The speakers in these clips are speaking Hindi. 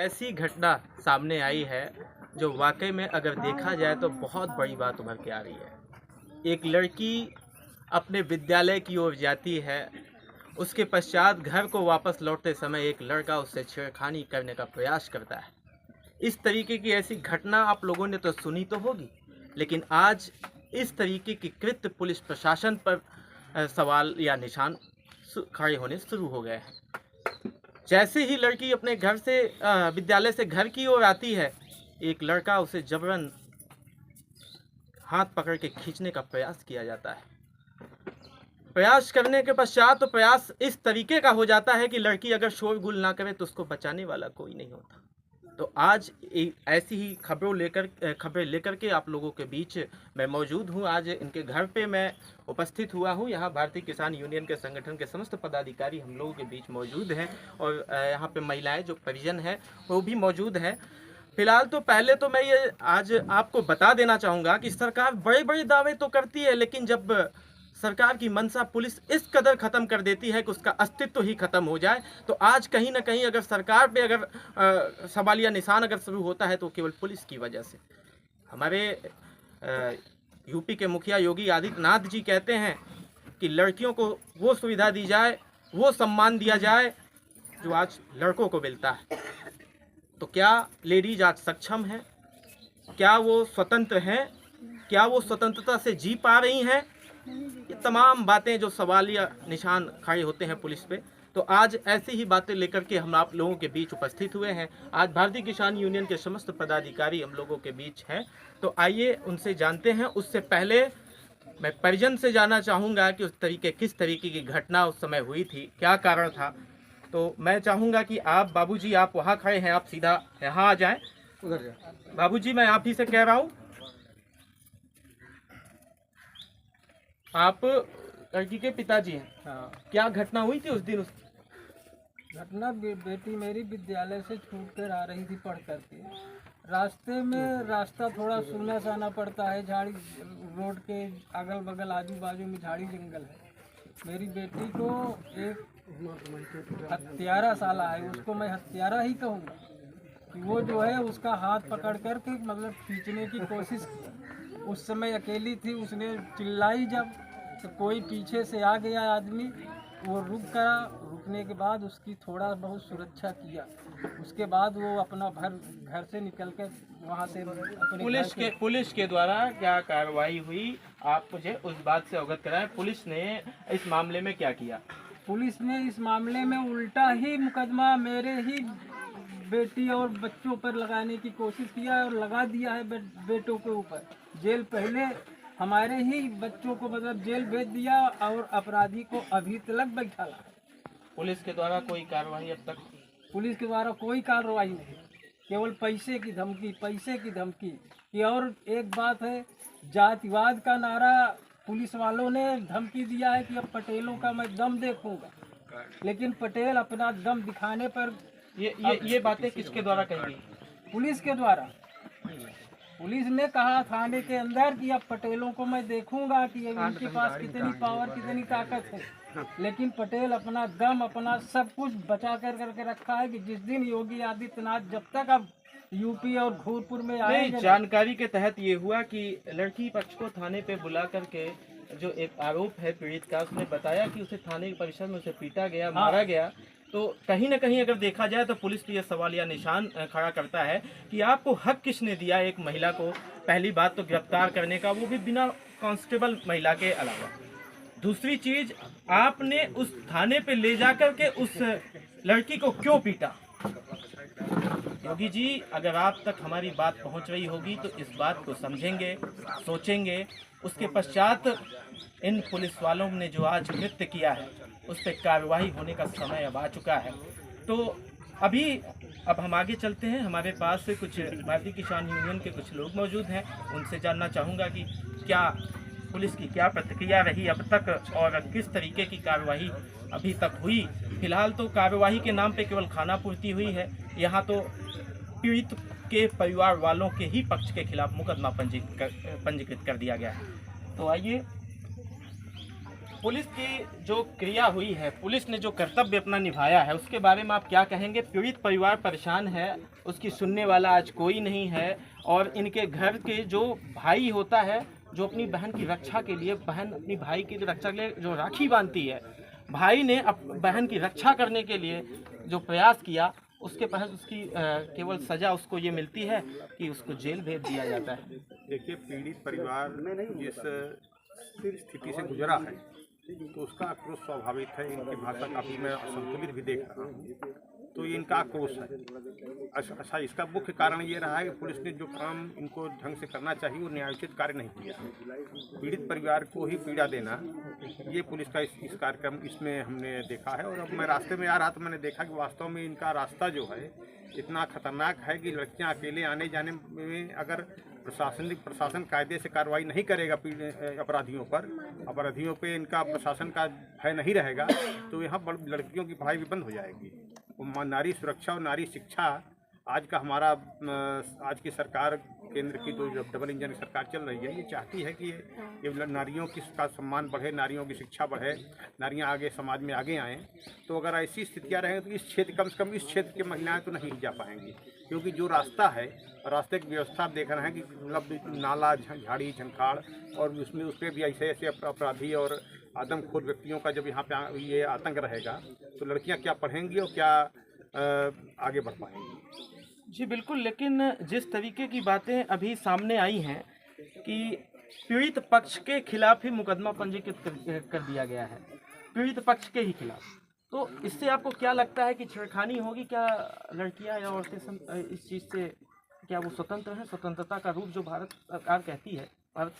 ऐसी घटना सामने आई है जो वाकई में अगर देखा जाए तो बहुत बड़ी बात उभर के आ रही है। एक लड़की अपने विद्यालय की ओर जाती है, उसके पश्चात घर को वापस लौटते समय एक लड़का उससे छेड़खानी करने का प्रयास करता है। इस तरीके की ऐसी घटना आप लोगों ने तो सुनी तो होगी, लेकिन आज इस तरीके की कृत्य पुलिस प्रशासन पर सवाल या निशान खड़े होने शुरू हो गए हैं। जैसे ही लड़की अपने घर से विद्यालय से घर की ओर आती है, एक लड़का उसे जबरन हाथ पकड़ के खींचने का प्रयास किया जाता है। प्रयास करने के पश्चात तो प्रयास इस तरीके का हो जाता है कि लड़की अगर शोरगुल ना करे तो उसको बचाने वाला कोई नहीं होता। तो आज ऐसी ही खबरें लेकर के आप लोगों के बीच मैं मौजूद हूँ। आज इनके घर पे मैं उपस्थित हुआ हूँ। यहाँ भारतीय किसान यूनियन के संगठन के समस्त पदाधिकारी हम लोगों के बीच मौजूद हैं और यहाँ पे महिलाएं जो परिजन हैं वो भी मौजूद हैं। फिलहाल तो पहले तो मैं ये आज आपको बता देना चाहूँगा कि सरकार बड़े बड़े दावे तो करती है, लेकिन जब सरकार की मंशा पुलिस इस कदर ख़त्म कर देती है कि उसका अस्तित्व ही ख़त्म हो जाए, तो आज कहीं ना कहीं अगर सरकार पे अगर सवालिया निशान अगर शुरू होता है तो केवल पुलिस की वजह से। हमारे यूपी के मुखिया योगी आदित्यनाथ जी कहते हैं कि लड़कियों को वो सुविधा दी जाए, वो सम्मान दिया जाए जो आज लड़कों को मिलता है। तो क्या लेडीज आज सक्षम हैं? क्या वो स्वतंत्र हैं? क्या वो स्वतंत्रता से जी पा रही हैं? ये तमाम बातें जो सवालिया निशान खड़े होते हैं पुलिस पे, तो आज ऐसी ही बातें लेकर के हम आप लोगों के बीच उपस्थित हुए हैं। आज भारतीय किसान यूनियन के समस्त पदाधिकारी हम लोगों के बीच हैं, तो आइए उनसे जानते हैं। उससे पहले मैं परिजन से जानना चाहूँगा कि किस तरीके की घटना उस समय हुई थी, क्या कारण था। तो मैं चाहूँगा कि आप बाबूजी, आप वहाँ खड़े हैं, आप सीधा यहाँ आ जाएं। उधर जाए बाबूजी, मैं आप ही से कह रहा हूँ, आप लड़की के पिताजी हैं। हाँ, क्या घटना हुई थी उस दिन? घटना बेटी मेरी विद्यालय से छूट कर आ रही थी पढ़ करके। रास्ते में रास्ता थोड़ा सुना साना पड़ता है, झाड़ी रोड के अगल बगल आजू बाजू में झाड़ी जंगल है। मेरी बेटी को एक हत्यारा साला है, उसको मैं हत्यारा ही कहूँगा, कि वो जो है उसका हाथ पकड़ कर के मतलब खींचने की कोशिश की। उस समय अकेली थी, उसने चिल्लाई जब, तो कोई पीछे से आ गया आदमी, वो रुकने के बाद उसकी थोड़ा बहुत सुरक्षा किया। उसके बाद वो अपना घर से निकल कर वहाँ से अपने पुलिस के द्वारा क्या कार्रवाई हुई, आप मुझे उस बात से अवगत कराएं। पुलिस ने इस मामले में क्या किया? पुलिस ने इस मामले में उल्टा ही मुकदमा मेरे ही बेटी और बच्चों पर लगाने की कोशिश किया है और लगा दिया है बेटों के ऊपर। जेल पहले हमारे ही बच्चों को मतलब जेल भेज दिया और अपराधी को अभी तक बैठा ला। पुलिस के द्वारा कोई कार्रवाई अब तक? पुलिस के द्वारा कोई कार्रवाई नहीं, केवल पैसे की धमकी की। और एक बात है, जातिवाद का नारा पुलिस वालों ने धमकी दिया है कि अब पटेलों का मैं दम देखूंगा, लेकिन पटेल अपना दम दिखाने पर ये बातें किसके द्वारा कही गई? पुलिस के द्वारा। पुलिस ने कहा थाने के अंदर कि अब पटेलों को मैं देखूंगा कि इनके पास कितनी पावर, कितनी ताकत है। लेकिन पटेल अपना दम, अपना सब कुछ बचा कर करके रखा है कि जिस दिन योगी आदित्यनाथ जब तक अब यूपी और भूतपुर में आए। जानकारी के तहत ये हुआ कि लड़की पक्ष को थाने पे बुला करके जो एक आरोप है पीड़ित का, उसने बताया कि उसे थाने परिसर में उसे पीटा गया, मारा गया। तो कहीं ना कहीं अगर देखा जाए तो पुलिस पे यह सवालिया निशान खड़ा करता है कि आपको हक किसने दिया एक महिला को, पहली बात तो गिरफ्तार करने का, वो भी बिना कांस्टेबल महिला के अलावा। दूसरी चीज, आपने उस थाने पे ले जाकर के उस लड़की को क्यों पीटा? योगी जी, अगर आप तक हमारी बात पहुंच रही होगी तो इस बात को समझेंगे, सोचेंगे। उसके पश्चात इन पुलिस वालों ने जो आज कृत्य किया है उस पर कार्रवाई होने का समय अब आ चुका है। तो अब हम आगे चलते हैं। हमारे पास कुछ भारतीय किसान यूनियन के कुछ लोग मौजूद हैं, उनसे जानना चाहूँगा कि क्या पुलिस की क्या प्रतिक्रिया रही अब तक और किस तरीके की कार्रवाई अभी तक हुई। फिलहाल तो कार्रवाई के नाम पे केवल खानापूर्ति हुई है। यहाँ तो पीड़ित के परिवार वालों के ही पक्ष के खिलाफ मुकदमा पंजीकृत कर दिया गया है। तो आइए पुलिस की जो क्रिया हुई है, पुलिस ने जो कर्तव्य अपना निभाया है, उसके बारे में आप क्या कहेंगे? पीड़ित परिवार परेशान है, उसकी सुनने वाला आज कोई नहीं है, और इनके घर के जो भाई होता है, जो अपनी बहन की रक्षा के लिए, बहन अपनी भाई की रक्षा के लिए जो राखी बांधती है, भाई ने बहन की रक्षा करने के लिए जो प्रयास किया, उसके तहत उसकी केवल सज़ा उसको ये मिलती है कि उसको जेल भेज दिया जाता है। देखिए, पीड़ित परिवार जिस स्थिति से गुजरा है तो उसका आक्रोश स्वाभाविक है। इनकी भाषा काफ़ी मैं असंतुलित भी देख रहा हूँ, तो ये इनका आक्रोश है। अच्छा, इसका मुख्य कारण ये रहा है कि पुलिस ने जो काम इनको ढंग से करना चाहिए वो न्यायोचित कार्य नहीं किया। पीड़ित परिवार को ही पीड़ा देना, ये पुलिस का इस कार्यक्रम इसमें हमने देखा है। और अब मैं रास्ते में आ रहा तो मैंने देखा कि वास्तव में इनका रास्ता जो है इतना खतरनाक है कि लड़कियां अकेले आने जाने में अगर प्रशासन कायदे से कार्रवाई नहीं करेगा अपराधियों पे इनका प्रशासन का भय नहीं रहेगा, तो यहाँ लड़कियों की पढ़ाई भी बंद हो जाएगी। नारी सुरक्षा और नारी शिक्षा आज की सरकार, केंद्र की जो डबल इंजन सरकार चल रही है, ये चाहती है कि ये नारियों का सम्मान बढ़े, नारियों की शिक्षा बढ़े, नारियां आगे समाज में आगे आएँ। तो अगर ऐसी स्थितियां रहें तो कम से कम इस क्षेत्र की महिलाएं तो नहीं जा पाएंगी, क्योंकि जो रास्ता है, रास्ते की व्यवस्था आप देख रहे हैं कि मतलब नाला, झाड़ी, झंखाड़, और उस पर भी ऐसे अपराधी और आदमखोर व्यक्तियों का जब यहाँ पे ये आतंक रहेगा तो लड़कियाँ क्या पढ़ेंगी और क्या आगे बढ़ पाएंगी। जी बिल्कुल, लेकिन जिस तरीके की बातें अभी सामने आई हैं कि पीड़ित पक्ष के खिलाफ ही मुकदमा पंजीकृत कर दिया गया है, पीड़ित पक्ष के ही खिलाफ, तो इससे आपको क्या लगता है कि छेड़खानी होगी? क्या लड़कियां या औरतें इस चीज़ से क्या वो स्वतंत्र हैं? स्वतंत्रता का रूप जो भारत सरकार कहती है, भारत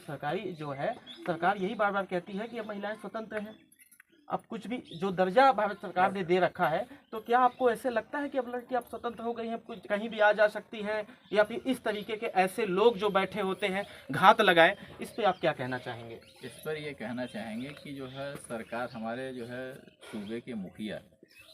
सरकारी जो है सरकार यही बार बार कहती है कि अब महिलाएं स्वतंत्र हैं, अब कुछ भी जो दर्जा भारत सरकार ने दे रखा है, तो क्या आपको ऐसे लगता है कि अब लड़की आप स्वतंत्र हो गई हैं, कुछ कहीं भी आ जा सकती हैं, या फिर इस तरीके के ऐसे लोग जो बैठे होते हैं घात लगाए, इस पे आप क्या कहना चाहेंगे? इस पर ये कहना चाहेंगे कि जो है सरकार, हमारे जो है सूबे के मुखिया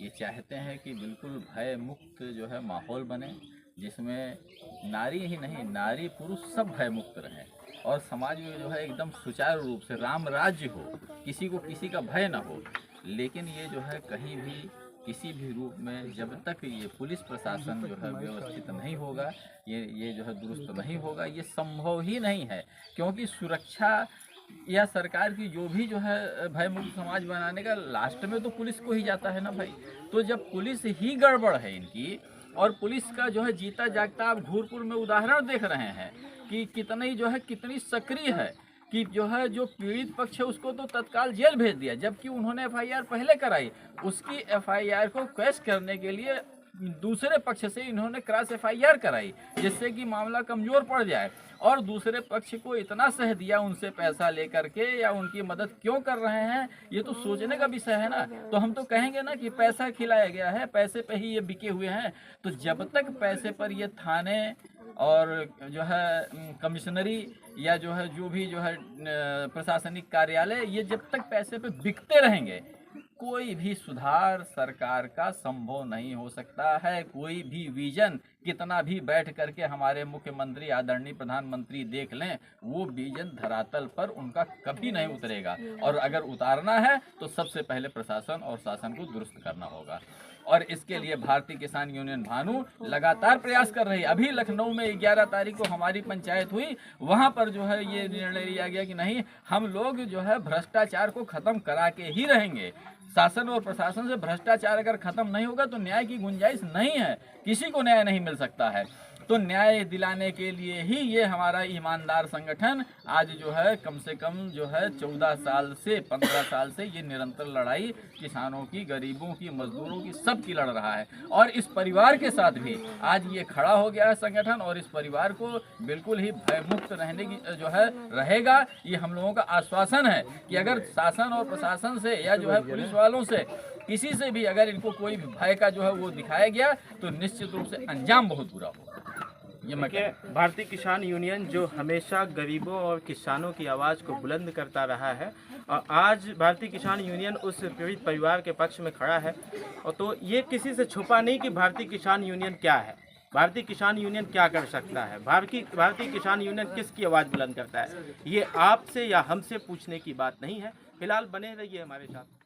ये चाहते हैं कि बिल्कुल भय मुक्त जो है माहौल बने, जिसमें नारी ही नहीं, नारी पुरुष सब भय मुक्त रहें और समाज में जो है एकदम सुचारू रूप से राम राज्य हो, किसी को किसी का भय ना हो। लेकिन ये जो है कहीं भी किसी भी रूप में जब तक ये पुलिस प्रशासन जो है व्यवस्थित नहीं होगा, ये जो है दुरुस्त नहीं होगा, ये संभव ही नहीं है। क्योंकि सुरक्षा या सरकार की जो भी जो है भयमुक्त समाज बनाने का लास्ट में तो पुलिस को ही जाता है ना भाई। तो जब पुलिस ही गड़बड़ है इनकी, और पुलिस का जो है जीता जागता आप घूरपुर में उदाहरण देख रहे हैं कि कितनी सक्रिय है कि जो पीड़ित पक्ष है उसको तो तत्काल जेल भेज दिया, जबकि उन्होंने एफआईआर पहले कराई। उसकी एफआईआर को कैश करने के लिए दूसरे पक्ष से इन्होंने क्रॉस एफआईआर कराई, जिससे कि मामला कमज़ोर पड़ जाए, और दूसरे पक्ष को इतना सह दिया उनसे पैसा लेकर के, या उनकी मदद क्यों कर रहे हैं, ये तो सोचने का विषय है ना। तो हम तो कहेंगे ना कि पैसा खिलाया गया है, पैसे पे ही ये बिके हुए हैं। तो जब तक पैसे पर ये थाने और जो है कमिश्नरी या जो भी प्रशासनिक कार्यालय, ये जब तक पैसे पे बिकते रहेंगे, कोई भी सुधार सरकार का संभव नहीं हो सकता है। कोई भी विजन कितना भी बैठ करके हमारे मुख्यमंत्री आदरणीय प्रधानमंत्री देख लें, वो विजन धरातल पर उनका कभी नहीं उतरेगा। और अगर उतारना है तो सबसे पहले प्रशासन और शासन को दुरुस्त करना होगा, और इसके लिए भारतीय किसान यूनियन भानु लगातार प्रयास कर रही है। अभी लखनऊ में 11 तारीख को हमारी पंचायत हुई, वहाँ पर जो है ये निर्णय लिया गया कि नहीं, हम लोग जो है भ्रष्टाचार को ख़त्म करा के ही रहेंगे। शासन और प्रशासन से भ्रष्टाचार अगर खत्म नहीं होगा तो न्याय की गुंजाइश नहीं है, किसी को न्याय नहीं मिल सकता है। तो न्याय दिलाने के लिए ही ये हमारा ईमानदार संगठन आज जो है कम से कम जो है 14 साल से 15 साल से ये निरंतर लड़ाई किसानों की, गरीबों की, मजदूरों की, सब की लड़ रहा है। और इस परिवार के साथ भी आज ये खड़ा हो गया है संगठन, और इस परिवार को बिल्कुल ही भयमुक्त रहने की जो है रहेगा, ये हम लोगों का आश्वासन है कि अगर शासन और प्रशासन से या जो है पुलिस वालों से किसी से भी अगर इनको कोई भी भय का जो है वो दिखाया गया तो निश्चित रूप से अंजाम बहुत बुरा होगा। ये मैं भारतीय किसान यूनियन जो हमेशा गरीबों और किसानों की आवाज़ को बुलंद करता रहा है, और आज भारतीय किसान यूनियन उस पीड़ित परिवार के पक्ष में खड़ा है। और तो ये किसी से छुपा नहीं कि भारतीय किसान यूनियन क्या है। भारतीय किसान यूनियन क्या कर सकता है, भारतीय किसान यूनियन किसकी आवाज़ बुलंद करता है, ये आपसे या हमसे पूछने की बात नहीं है। फिलहाल बने रहिए हमारे साथ।